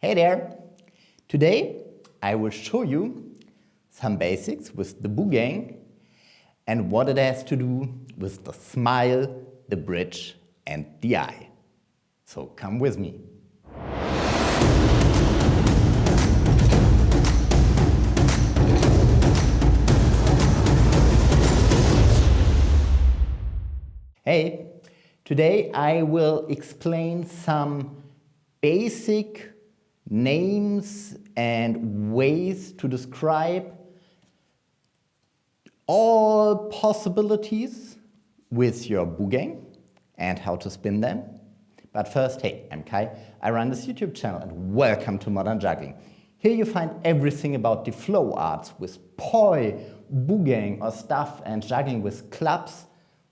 Hey there! Today I will show you some basics with the Buugeng and what it has to do with the smile, the bridge and the eye. So come with me. Hey, today I will explain some basic names and ways to describe all possibilities with your Buugeng and how to spin them. But first, hey, I'm Kai, I run this YouTube channel and welcome to Modern Juggling. Here you find everything about the flow arts with poi, Buugeng or stuff and juggling with clubs,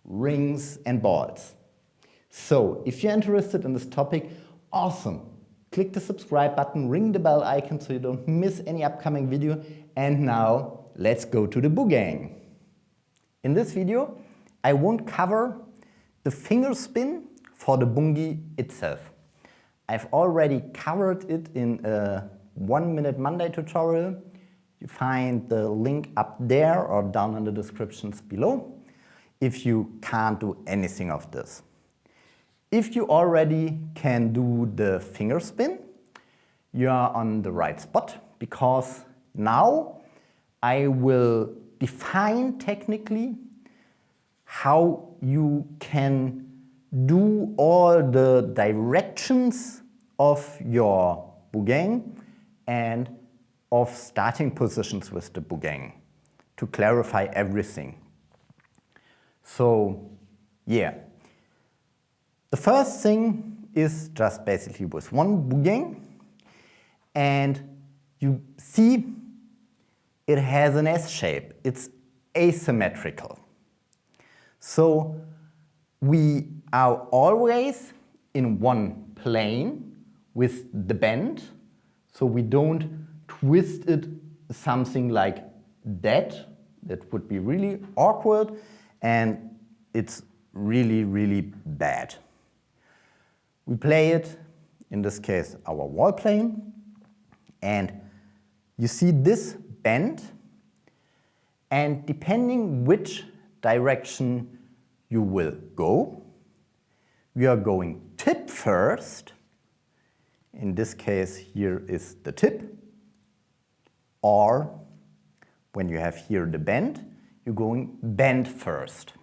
rings and balls. So, if you're interested in this topic, awesome! Click the subscribe button, ring the bell icon so you don't miss any upcoming video. And now, let's go to the Buugeng. In this video, I won't cover the finger spin for the bungi itself. I've already covered it in a 1 Minute Monday tutorial. You find the link up there or down in the descriptions below if you can't do anything of this. If you already can do the finger spin, you are on the right spot, because now I will define technically how you can do all the directions of your Buugeng and of starting positions with the Buugeng to clarify everything. So, yeah. The first thing is just basically with one Buugeng, and you see it has an S shape. It's asymmetrical. So we are always in one plane with the bend, so we don't twist it something like that. That would be really awkward and it's really, really bad. We play it, in this case, our wall plane, and you see this bend, and depending which direction you will go, we are going tip first. In this case, here is the tip, or when you have here the bend, you're going bend first.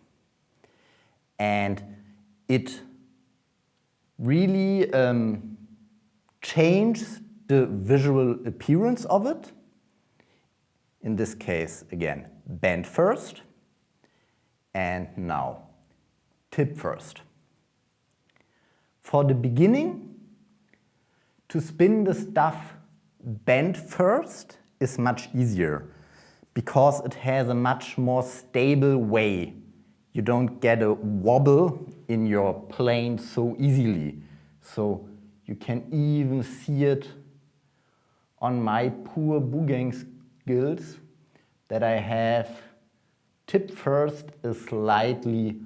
And it really changes the visual appearance of it. In this case, again, bend first, and now tip first. For the beginning, to spin the stuff bend first is much easier, because it has a much more stable way. You don't get a wobble in your plane so easily. So you can even see it on my poor Buugeng skills that I have tip first a slightly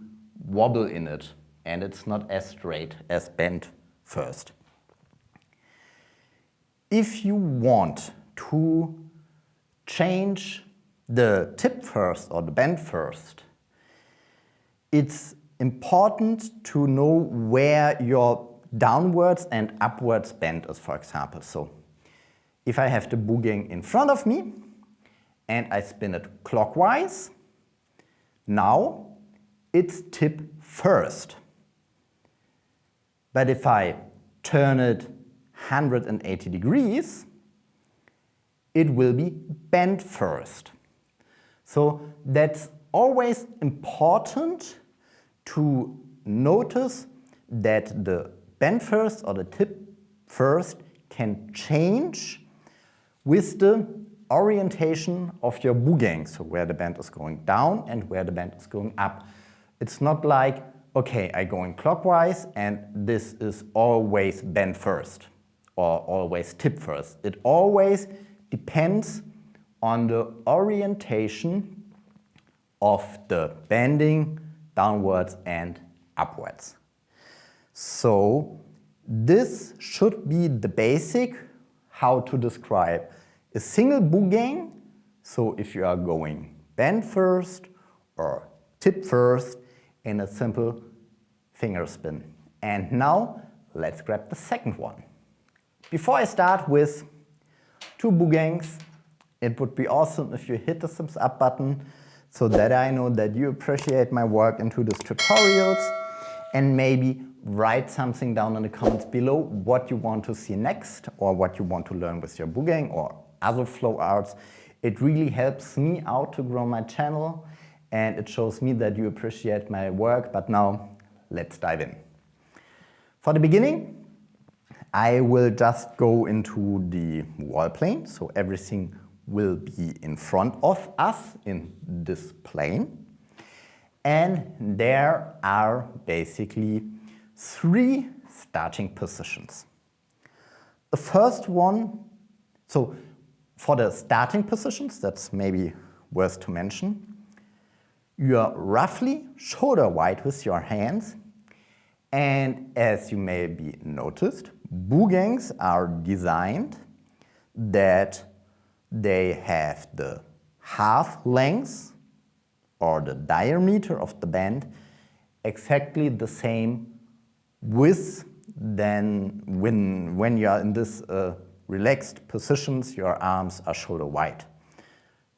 wobble in it, and it's not as straight as bend first. If you want to change the tip first or the bend first, it's important to know where your downwards and upwards bend is, for example. So if I have the Buugeng in front of me and I spin it clockwise, now it's tip first. But if I turn it 180 degrees, it will be bend first. So that's always important to notice that the bend first or the tip first can change with the orientation of your Buugeng, so where the bend is going down and where the bend is going up. It's not like, okay, I'm going clockwise and this is always bend first or always tip first. It always depends on the orientation of the bending downwards and upwards. So this should be the basic how to describe a single Buugeng. So if you are going bend first or tip first in a simple finger spin. And now let's grab the second one. Before I start with 2 Buugengs, it would be awesome if you hit the thumbs up button so that I know that you appreciate my work into these tutorials, and maybe write something down in the comments below what you want to see next or what you want to learn with your Buugeng or other flow arts. It really helps me out to grow my channel and it shows me that you appreciate my work. But now let's dive in. For the beginning, I will just go into the wall plane, so everything will be in front of us in this plane. And there are basically 3 starting positions. The first one, so for the starting positions, that's maybe worth to mention, you are roughly shoulder wide with your hands. And as you may be noticed, Buugengs are designed that they have the half length or the diameter of the band exactly the same width than when you are in this relaxed positions, your arms are shoulder wide.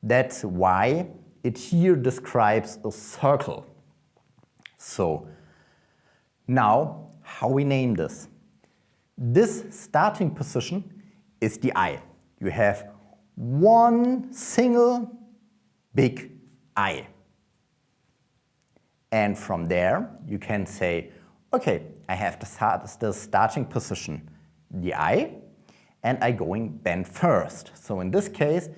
That's why it here describes a circle. So now, how we name this? This starting position is the eye. You have one single big eye. And from there, you can say, okay, I have the starting position, the eye, and I'm going bend first. So in this case,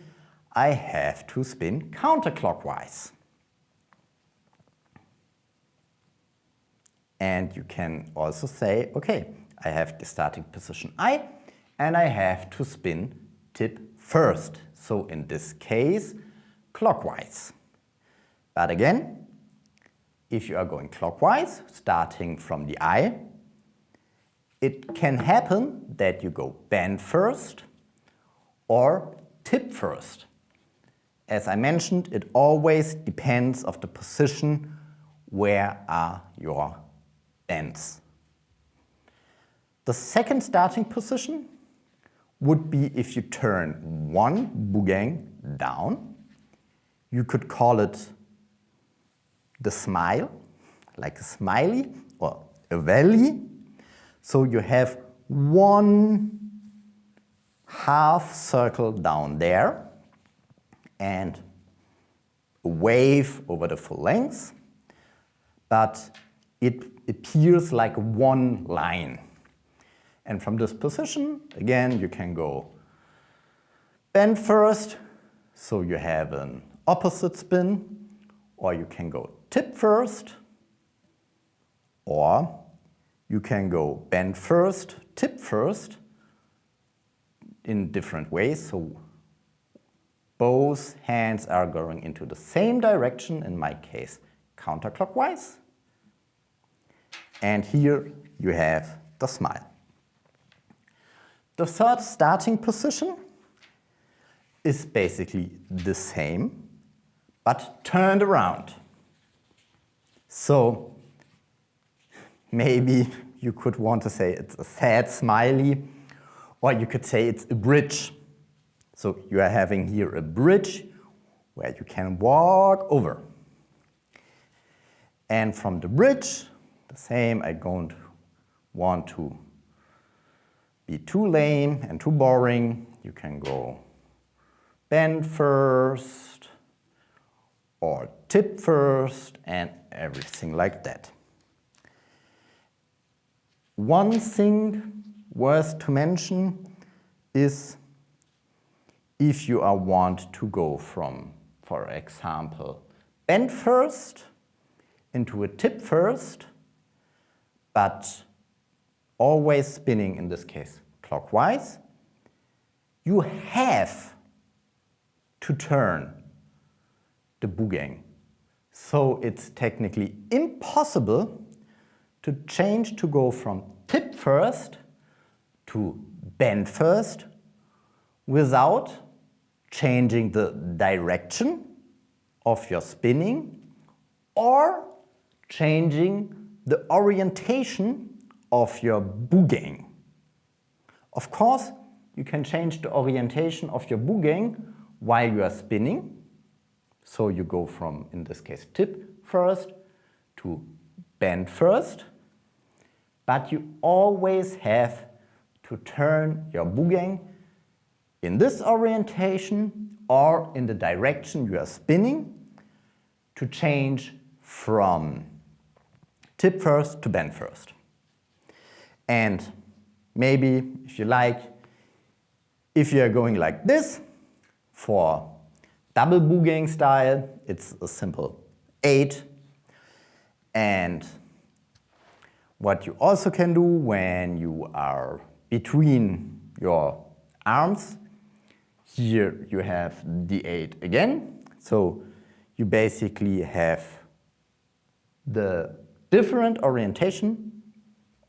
I have to spin counterclockwise. And you can also say, okay, I have the starting position I, and I have to spin tip first. So in this case, clockwise. But again, if you are going clockwise, starting from the I, it can happen that you go bend first or tip first. As I mentioned, it always depends on the position where are your bends. The second starting position would be if you turn one Buugeng down. You could call it the smile, like a smiley or a valley. So you have one half circle down there and a wave over the full length, but it appears like one line. And from this position, again, you can go bend first, so you have an opposite spin, or you can go tip first, or you can go bend first, tip first, in different ways. So both hands are going into the same direction, in my case, counterclockwise. And here you have the smile. The third starting position is basically the same, but turned around. So maybe you could want to say it's a sad smiley, or you could say it's a bridge. So you are having here a bridge where you can walk over. And from the bridge, the same, I don't want to be too lame and too boring. You can go bend first or tip first and everything like that. One thing worth to mention is if you want to go from, for example, bend first into a tip first, but always spinning, in this case, clockwise, you have to turn the Buugeng. So it's technically impossible to change to go from tip first to bend first without changing the direction of your spinning or changing the orientation of your Buugeng. Of course, you can change the orientation of your Buugeng while you are spinning. So you go from, in this case, tip first to bend first. But you always have to turn your Buugeng in this orientation or in the direction you are spinning to change from tip first to bend first. And maybe, if you like, if you are going like this, for double Buugeng style, it's a simple 8. And what you also can do when you are between your arms, here you have the 8 again. So you basically have the different orientation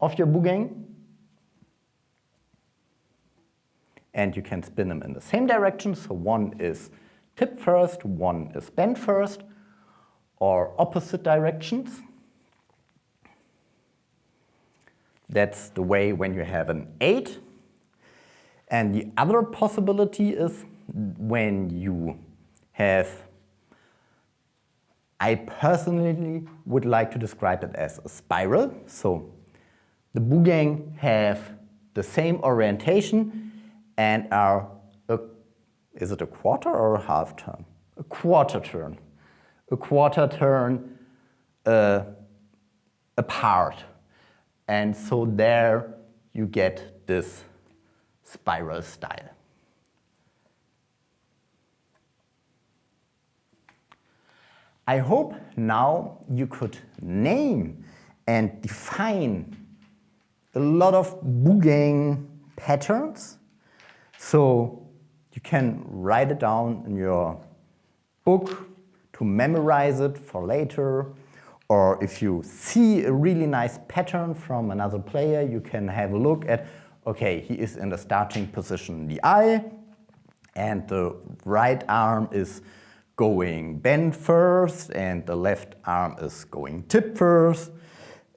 of your Buugeng. And you can spin them in the same direction. So one is tip first, one is bend first, or opposite directions. That's the way when you have an 8. And the other possibility is when you have, I personally would like to describe it as a spiral. So the Buugeng have the same orientation and are, is it a quarter or a half turn? A quarter turn. A quarter turn apart. And so there you get this spiral style. I hope now you could name and define a lot of Buugeng patterns. So you can write it down in your book to memorize it for later. Or if you see a really nice pattern from another player, you can have a look at, okay, he is in the starting position, the I, and the right arm is going bend first, and the left arm is going tip first.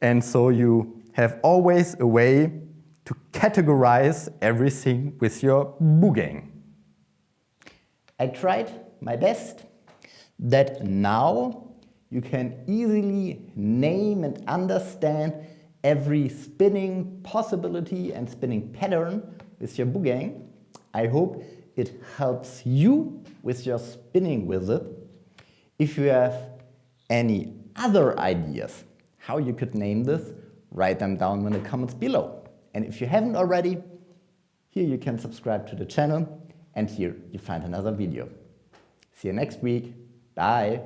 And so you have always a way to categorize everything with your Buugeng. I tried my best that now you can easily name and understand every spinning possibility and spinning pattern with your Buugeng. I hope it helps you with your spinning with it. If you have any other ideas how you could name this, write them down in the comments below. And if you haven't already, here you can subscribe to the channel, and here you find another video. See you next week. Bye.